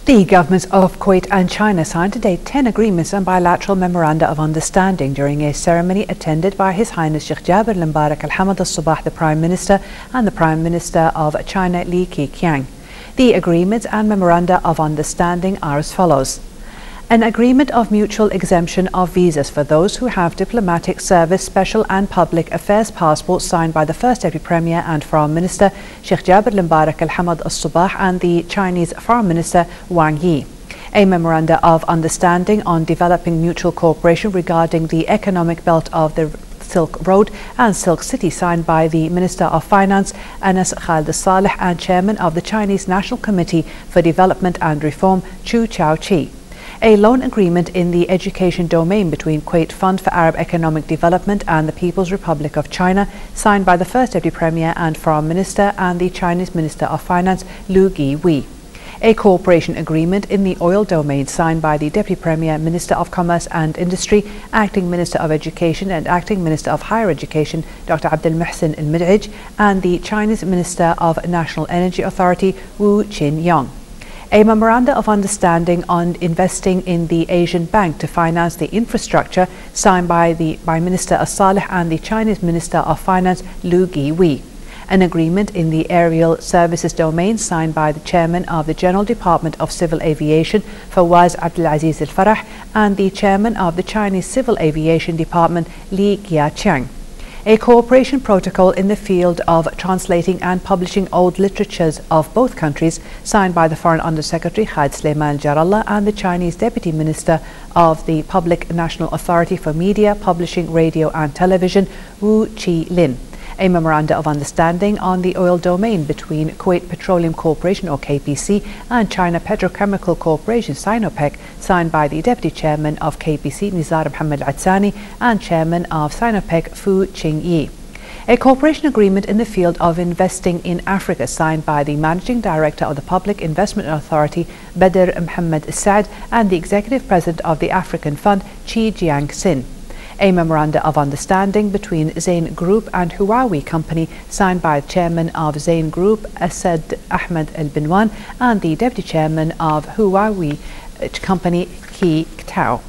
The governments of Kuwait and China signed today 10 agreements and bilateral memoranda of understanding during a ceremony attended by His Highness Sheikh Al-Mubarak Al-Hamad Al-Sabah, the Prime Minister, and the Prime Minister of China Li Keqiang. The agreements and memoranda of understanding are as follows. An agreement of mutual exemption of visas for those who have diplomatic service, special and public affairs passports signed by the First Deputy Premier and Foreign Minister Sheikh Al-Mubarak Al-Hamad Al-Sabah and the Chinese Foreign Minister Wang Yi. A memoranda of understanding on developing mutual cooperation regarding the economic belt of the Silk Road and Silk City signed by the Minister of Finance Anas Khalid Saleh and Chairman of the Chinese National Committee for Development and Reform Chu Chao-chi. A loan agreement in the education domain between Kuwait Fund for Arab Economic Development and the People's Republic of China, signed by the First Deputy Premier and Foreign Minister and the Chinese Minister of Finance Liu Wei. A cooperation agreement in the oil domain signed by the Deputy Premier, Minister of Commerce and Industry, Acting Minister of Education and Acting Minister of Higher Education Dr. Abdul Muhsin Al-Mid'ij and the Chinese Minister of National Energy Authority Wu Qin-yong. A memoranda of understanding on investing in the Asian Bank to finance the infrastructure signed by Minister Saleh and the Chinese Minister of Finance Liu Wei. An agreement in the aerial services domain signed by the Chairman of the General Department of Civil Aviation Fawaz Abdulaziz Al-Farah and the Chairman of the Chinese Civil Aviation Department Li Keqiang. A cooperation protocol in the field of translating and publishing old literatures of both countries signed by the Foreign Under-Secretary Khalid Sulaiman Jarallah and the Chinese Deputy Minister of the Public National Authority for Media, Publishing, Radio and Television Wu Chi-lin. A memoranda of understanding on the oil domain between Kuwait Petroleum Corporation or KPC and China Petrochemical Corporation Sinopec signed by the Deputy Chairman of KPC Nizar Mohammed Atsani and Chairman of Sinopec Fu Qingyi. A cooperation agreement in the field of investing in Africa signed by the Managing Director of the Public Investment Authority Badr Mohammed Saad and the Executive President of the African Fund Chi Jiang Sin. A memoranda of understanding between Zain Group and Huawei Company signed by the Chairman of Zain Group Asad Ahmed Al-Binwan and the Deputy Chairman of Huawei Company Ki Tao.